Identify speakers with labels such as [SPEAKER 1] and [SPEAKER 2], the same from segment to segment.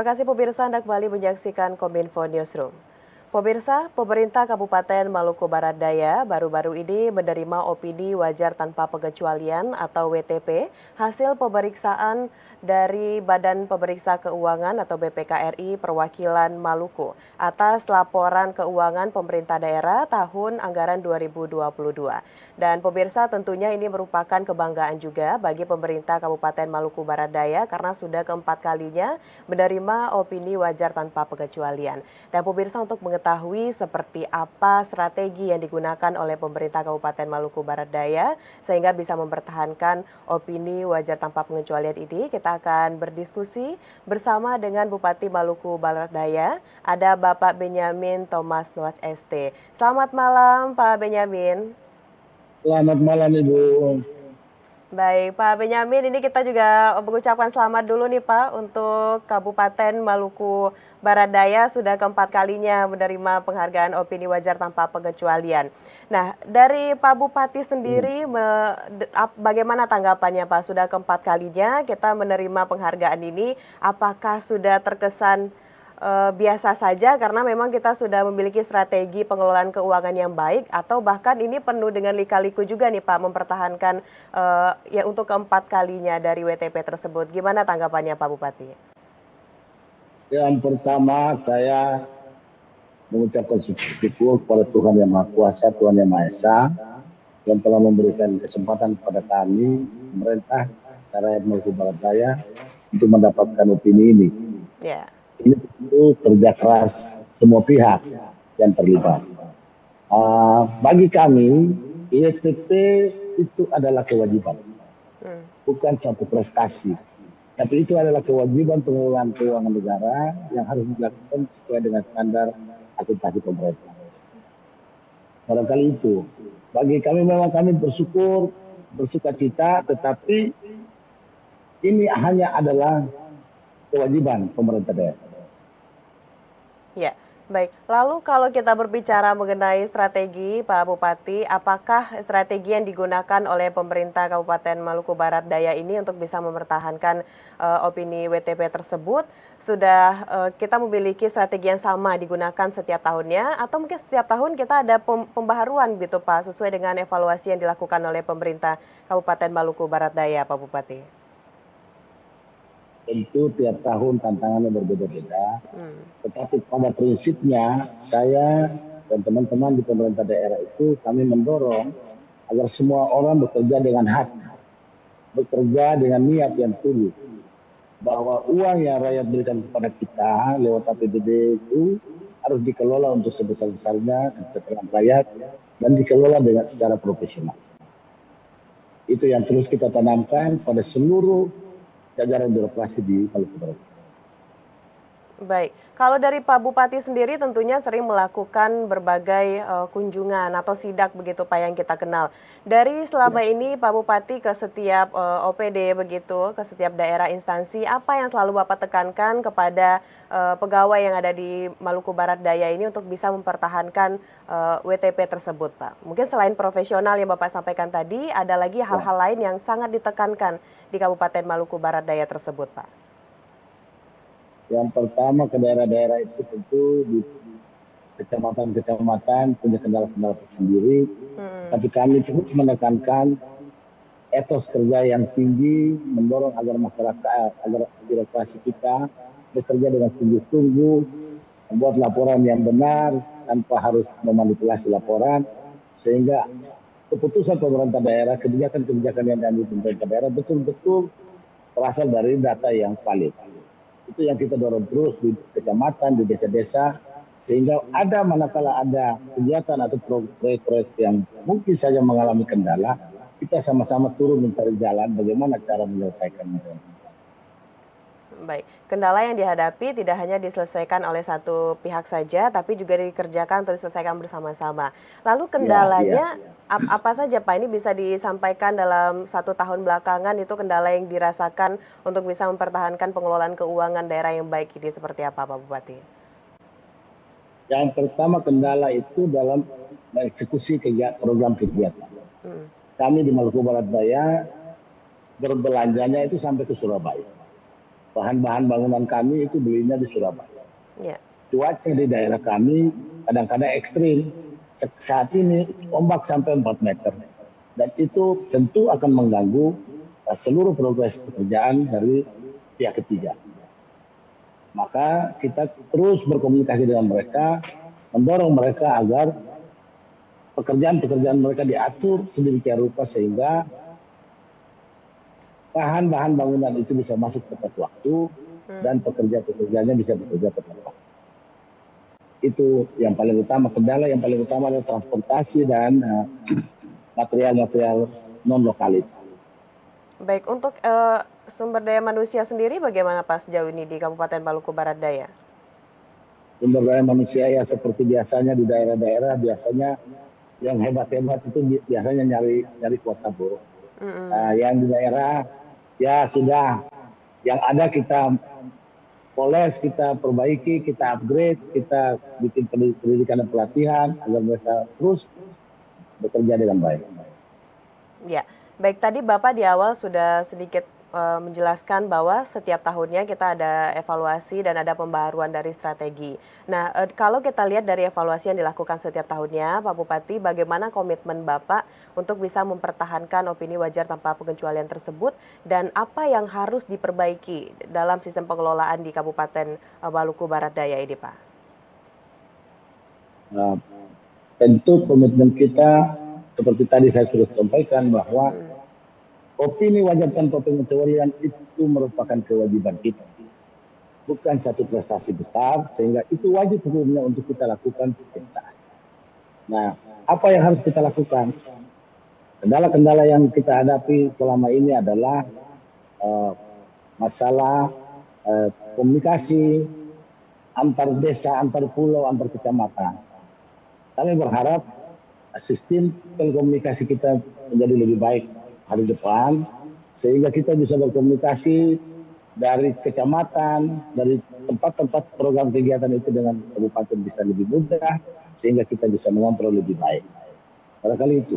[SPEAKER 1] Terima kasih pemirsa Anda kembali menyaksikan Kominfo Newsroom. Pemirsa, pemerintah Kabupaten Maluku Barat Daya baru-baru ini menerima opini wajar tanpa pengecualian atau WTP hasil pemeriksaan dari Badan Pemeriksa Keuangan atau BPK RI Perwakilan Maluku atas laporan keuangan pemerintah daerah tahun anggaran 2022. Dan pemirsa tentunya ini merupakan kebanggaan juga bagi pemerintah Kabupaten Maluku Barat Daya karena sudah keempat kalinya menerima opini wajar tanpa pengecualian. Dan pemirsa untuk mengetahui seperti apa strategi yang digunakan oleh pemerintah Kabupaten Maluku Barat Daya sehingga bisa mempertahankan opini wajar tanpa pengecualian ini, kita akan berdiskusi bersama dengan Bupati Maluku Barat Daya, ada Bapak Benyamin Thomas Noach ST. Selamat malam Pak Benyamin.
[SPEAKER 2] Selamat malam Ibu.
[SPEAKER 1] Baik, Pak Benyamin, ini kita juga mengucapkan selamat dulu nih Pak untuk Kabupaten Maluku Barat Daya sudah keempat kalinya menerima penghargaan opini wajar tanpa pengecualian. Nah, dari Pak Bupati sendiri, bagaimana tanggapannya Pak? Sudah keempat kalinya kita menerima penghargaan ini, apakah sudah terkesan biasa saja karena memang kita sudah memiliki strategi pengelolaan keuangan yang baik atau bahkan ini penuh dengan lika-liku juga nih Pak mempertahankan ya untuk keempat kalinya dari WTP tersebut. Gimana tanggapannya Pak Bupati?
[SPEAKER 2] Yang pertama saya mengucapkan syukur kepada Tuhan Yang Maha Kuasa, Tuhan Yang Maha Esa yang telah memberikan kesempatan kepada kami, pemerintah rakyat Maluku Barat Daya untuk mendapatkan opini ini.
[SPEAKER 1] Yeah.
[SPEAKER 2] Ini tentu kerja keras semua pihak yang terlibat. Bagi kami, WTP itu adalah kewajiban, bukan suatu prestasi. Tapi itu adalah kewajiban pengelolaan keuangan negara yang harus dilakukan sesuai dengan standar akreditasi pemerintah. Barangkali itu. Bagi kami memang kami bersuka cita, tetapi ini hanya adalah kewajiban pemerintah daerah.
[SPEAKER 1] Ya, baik. Lalu kalau kita berbicara mengenai strategi, Pak Bupati, apakah strategi yang digunakan oleh pemerintah Kabupaten Maluku Barat Daya ini untuk bisa mempertahankan opini WTP tersebut, sudah kita memiliki strategi yang sama digunakan setiap tahunnya, atau mungkin setiap tahun kita ada pembaharuan gitu Pak, sesuai dengan evaluasi yang dilakukan oleh pemerintah Kabupaten Maluku Barat Daya, Pak Bupati?
[SPEAKER 2] Tentu tiap tahun tantangannya berbeda-beda, tetapi pada prinsipnya saya dan teman-teman di pemerintah daerah itu kami mendorong agar semua orang bekerja dengan hati, bekerja dengan niat yang tulus, bahwa uang yang rakyat berikan kepada kita lewat APBD itu harus dikelola untuk sebesar-besarnya kesejahteraan rakyat dan dikelola dengan secara profesional. Itu yang terus kita tanamkan pada seluruh jajaran birokrasi di Maluku Barat.
[SPEAKER 1] Baik, kalau dari Pak Bupati sendiri tentunya sering melakukan berbagai kunjungan atau sidak begitu Pak yang kita kenal. Dari selama ini Pak Bupati ke setiap OPD begitu, ke setiap daerah instansi, apa yang selalu Bapak tekankan kepada pegawai yang ada di Maluku Barat Daya ini untuk bisa mempertahankan WTP tersebut Pak? Mungkin selain profesional yang Bapak sampaikan tadi, ada lagi hal-hal lain yang sangat ditekankan di Kabupaten Maluku Barat Daya tersebut Pak?
[SPEAKER 2] Yang pertama ke daerah-daerah itu tentu di kecamatan-kecamatan punya kendala-kendala tersendiri. Tapi kami terus menekankan etos kerja yang tinggi, mendorong agar masyarakat, agar birokrasi kita bekerja dengan sungguh-sungguh, membuat laporan yang benar tanpa harus memanipulasi laporan, sehingga keputusan pemerintah daerah, kebijakan-kebijakan yang diambil pemerintah daerah betul-betul berasal dari data yang valid. Itu yang kita dorong terus di kecamatan, di desa-desa, sehingga ada manakala ada kegiatan atau proyek-proyek yang mungkin saja mengalami kendala, kita sama-sama turun mencari jalan bagaimana cara menyelesaikannya.
[SPEAKER 1] Baik, kendala yang dihadapi tidak hanya diselesaikan oleh satu pihak saja, tapi juga dikerjakan atau diselesaikan bersama-sama. Lalu kendalanya apa saja Pak? Ini bisa disampaikan dalam 1 tahun belakangan itu kendala yang dirasakan untuk bisa mempertahankan pengelolaan keuangan daerah yang baik ini seperti apa Pak Bupati?
[SPEAKER 2] Yang pertama kendala itu dalam mengeksekusi program kegiatan. Kami di Maluku Barat Daya berbelanjanya itu sampai ke Surabaya. bahan-bahan bangunan kami itu belinya di Surabaya.
[SPEAKER 1] Ya.
[SPEAKER 2] Cuaca di daerah kami kadang-kadang ekstrim. Saat ini ombak sampai 4 meter. Dan itu tentu akan mengganggu seluruh progres pekerjaan dari pihak ketiga. Maka kita terus berkomunikasi dengan mereka, mendorong mereka agar pekerjaan-pekerjaan mereka diatur sedemikian rupa sehingga bahan-bahan bangunan itu bisa masuk tepat waktu dan pekerja-pekerjanya bisa bekerja tepat waktu. Itu yang paling utama. Kendala yang paling utama adalah transportasi dan material-material non-lokal itu.
[SPEAKER 1] Baik, untuk sumber daya manusia sendiri bagaimana Pak sejauh ini di Kabupaten Maluku Barat Daya?
[SPEAKER 2] Sumber daya manusia ya seperti biasanya di daerah-daerah, biasanya yang hebat-hebat itu biasanya nyari kuota, Bu. Yang di daerah ya sudah, yang ada kita poles, kita perbaiki, kita upgrade, kita bikin pendidikan dan pelatihan agar mereka terus bekerja dengan baik.
[SPEAKER 1] Ya, baik, tadi Bapak di awal sudah sedikit menjelaskan bahwa setiap tahunnya kita ada evaluasi dan ada pembaharuan dari strategi. Nah, kalau kita lihat dari evaluasi yang dilakukan setiap tahunnya, Pak Bupati, bagaimana komitmen Bapak untuk bisa mempertahankan opini wajar tanpa pengecualian tersebut dan apa yang harus diperbaiki dalam sistem pengelolaan di Kabupaten Maluku Barat Daya ini, Pak?
[SPEAKER 2] Tentu komitmen kita seperti tadi saya sudah sampaikan bahwa opini wajar tanpa pengecualian itu merupakan kewajiban kita. Bukan satu prestasi besar, sehingga itu wajib hukumnya untuk kita lakukan setiap saat. Nah, apa yang harus kita lakukan? Kendala-kendala yang kita hadapi selama ini adalah masalah komunikasi antar desa, antar pulau, antar kecamatan. Kami berharap sistem telekomunikasi kita menjadi lebih baik hari depan, sehingga kita bisa berkomunikasi dari kecamatan, dari tempat-tempat program kegiatan itu dengan kabupaten bisa lebih mudah, sehingga kita bisa mengontrol lebih baik. Barangkali itu.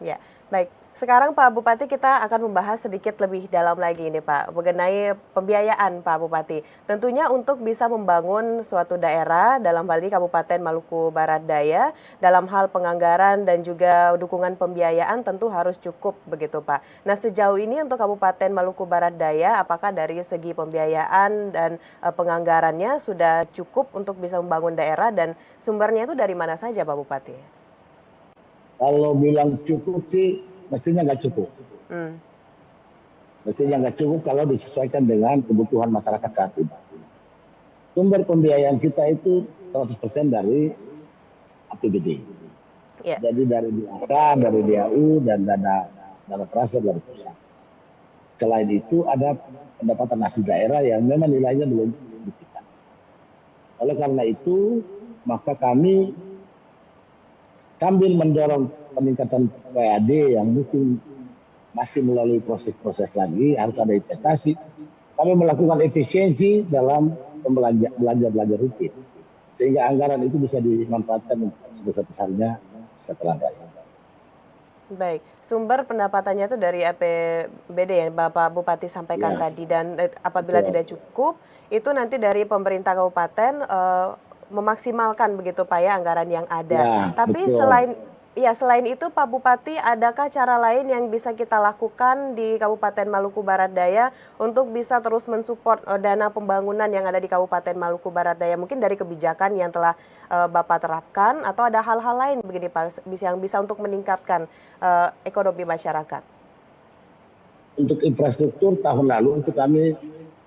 [SPEAKER 1] Ya, baik. Sekarang Pak Bupati kita akan membahas sedikit lebih dalam lagi ini Pak, mengenai pembiayaan Pak Bupati. Tentunya untuk bisa membangun suatu daerah, dalam hal ini Kabupaten Maluku Barat Daya, dalam hal penganggaran dan juga dukungan pembiayaan tentu harus cukup begitu Pak. Nah sejauh ini untuk Kabupaten Maluku Barat Daya, apakah dari segi pembiayaan dan penganggarannya sudah cukup untuk bisa membangun daerah dan sumbernya itu dari mana saja Pak Bupati?
[SPEAKER 2] Kalau bilang cukup sih, mestinya nggak cukup. Mestinya nggak cukup kalau disesuaikan dengan kebutuhan masyarakat saat ini. Sumber pembiayaan kita itu 100% dari APBD. Yeah. Jadi dari DAK, dari DAU, dan dana transfer dari pusat. Selain itu ada pendapatan asli daerah yang memang nilainya belum signifikan. Oleh karena itu, maka kami sambil mendorong peningkatan PAD yang mungkin masih melalui proses-proses lagi, harus ada investasi. Kami melakukan efisiensi dalam belanja rutin, sehingga anggaran itu bisa dimanfaatkan sebesar-besarnya setelah raya.
[SPEAKER 1] Baik, sumber pendapatannya itu dari APBD yang Bapak Bupati sampaikan tadi, dan apabila tidak cukup, itu nanti dari pemerintah kabupaten memaksimalkan begitu Pak ya anggaran yang ada. Tapi betul. Selain itu Pak Bupati, adakah cara lain yang bisa kita lakukan di Kabupaten Maluku Barat Daya untuk bisa terus mensupport dana pembangunan yang ada di Kabupaten Maluku Barat Daya? Mungkin dari kebijakan yang telah Bapak terapkan atau ada hal-hal lain begini Pak yang bisa untuk meningkatkan ekonomi masyarakat?
[SPEAKER 2] Untuk infrastruktur tahun lalu itu kami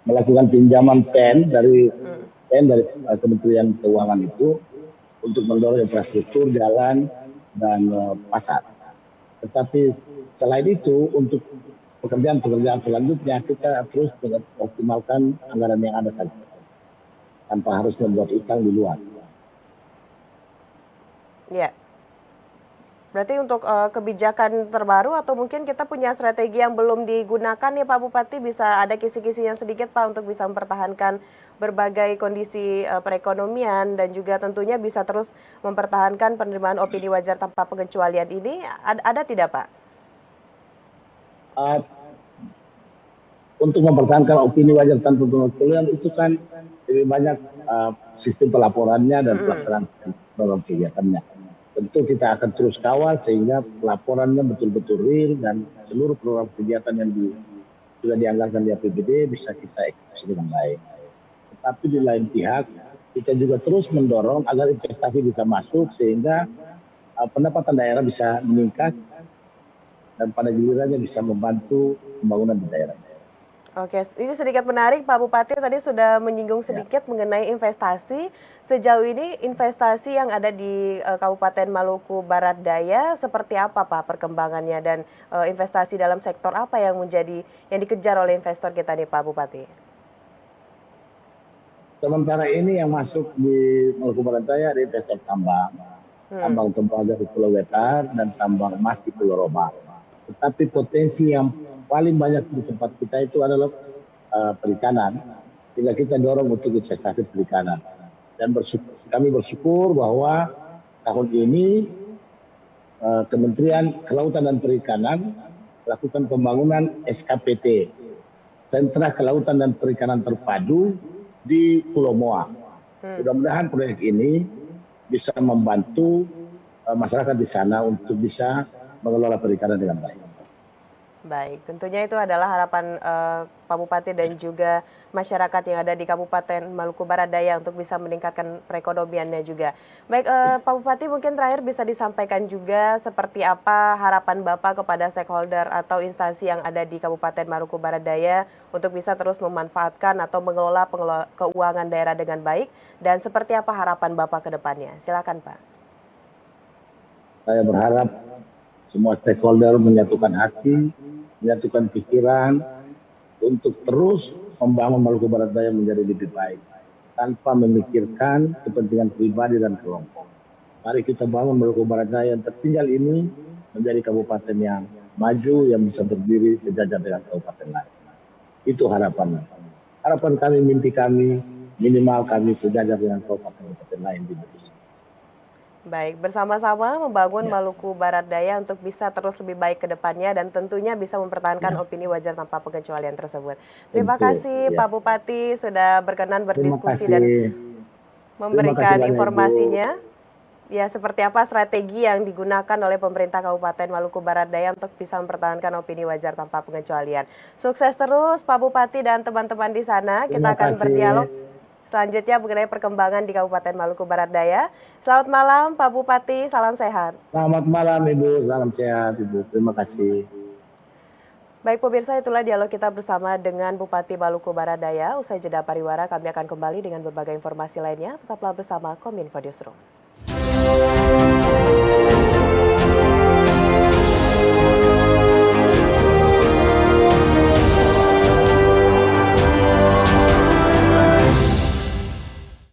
[SPEAKER 2] melakukan pinjaman PEN dari Kementerian Keuangan itu untuk mendorong infrastruktur jalan dan pasar. Tetapi selain itu untuk pekerjaan-pekerjaan selanjutnya kita terus optimalkan anggaran yang ada saja tanpa harus membuat utang di luar. Ya.
[SPEAKER 1] Berarti untuk kebijakan terbaru atau mungkin kita punya strategi yang belum digunakan ya Pak Bupati, bisa ada kisi-kisi yang sedikit Pak untuk bisa mempertahankan berbagai kondisi perekonomian dan juga tentunya bisa terus mempertahankan penerimaan opini wajar tanpa pengecualian ini, ada tidak Pak?
[SPEAKER 2] untuk mempertahankan opini wajar tanpa pengecualian itu kan lebih banyak sistem pelaporannya dan pelaksanaan program kegiatannya. Tentu kita akan terus kawal sehingga pelaporannya betul-betul real dan seluruh program kegiatan yang sudah dianggarkan di APBD bisa kita eksekusi dengan baik. Tetapi di lain pihak kita juga terus mendorong agar investasi bisa masuk sehingga pendapatan daerah bisa meningkat dan pada gilirannya bisa membantu pembangunan di daerah.
[SPEAKER 1] Oke, ini sedikit menarik Pak Bupati tadi sudah menyinggung sedikit mengenai investasi. Sejauh ini investasi yang ada di Kabupaten Maluku Barat Daya seperti apa Pak perkembangannya dan investasi dalam sektor apa yang dikejar oleh investor kita nih Pak Bupati?
[SPEAKER 2] Sementara ini yang masuk di Maluku Barat Daya ada investor tambang, tambang tembaga di Pulau Wetar dan tambang emas di Pulau Roma. Tetapi potensi yang paling banyak di tempat kita itu adalah perikanan, sehingga kita dorong untuk investasi perikanan. Dan kami bersyukur bahwa tahun ini Kementerian Kelautan dan Perikanan melakukan pembangunan SKPT, Sentra Kelautan dan Perikanan Terpadu di Pulau Moa. Mudah-mudahan proyek ini bisa membantu masyarakat di sana untuk bisa mengelola perikanan dengan baik.
[SPEAKER 1] Baik, tentunya itu adalah harapan Pak Bupati dan juga masyarakat yang ada di Kabupaten Maluku Barat Daya untuk bisa meningkatkan perekonomiannya juga. Baik, Pak Bupati mungkin terakhir bisa disampaikan juga seperti apa harapan Bapak kepada stakeholder atau instansi yang ada di Kabupaten Maluku Barat Daya untuk bisa terus memanfaatkan atau mengelola keuangan daerah dengan baik dan seperti apa harapan Bapak ke depannya. Silakan Pak.
[SPEAKER 2] Saya berharap semua stakeholder menyatukan hati, menyatukan pikiran untuk terus membangun Maluku Barat Daya menjadi lebih baik tanpa memikirkan kepentingan pribadi dan kelompok. Mari kita bangun Maluku Barat Daya yang tertinggal ini menjadi kabupaten yang maju yang bisa berdiri sejajar dengan kabupaten lain. Itu harapan. Harapan kami, mimpi kami, minimal kami sejajar dengan kabupaten lain di Indonesia.
[SPEAKER 1] Baik, bersama-sama membangun Maluku Barat Daya untuk bisa terus lebih baik ke depannya dan tentunya bisa mempertahankan opini wajar tanpa pengecualian tersebut. Terima kasih Pak Bupati sudah berkenan berdiskusi dan memberikan informasinya. Ya, seperti apa strategi yang digunakan oleh pemerintah Kabupaten Maluku Barat Daya untuk bisa mempertahankan opini wajar tanpa pengecualian. Sukses terus Pak Bupati dan teman-teman di sana. Kita akan berdialog selanjutnya mengenai perkembangan di Kabupaten Maluku Barat Daya. Selamat malam Pak Bupati, salam sehat.
[SPEAKER 2] Selamat malam Ibu, salam sehat Ibu. Terima kasih.
[SPEAKER 1] Baik pemirsa, itulah dialog kita bersama dengan Bupati Maluku Barat Daya. Usai jeda pariwara, kami akan kembali dengan berbagai informasi lainnya. Tetaplah bersama Kominfo Newsroom.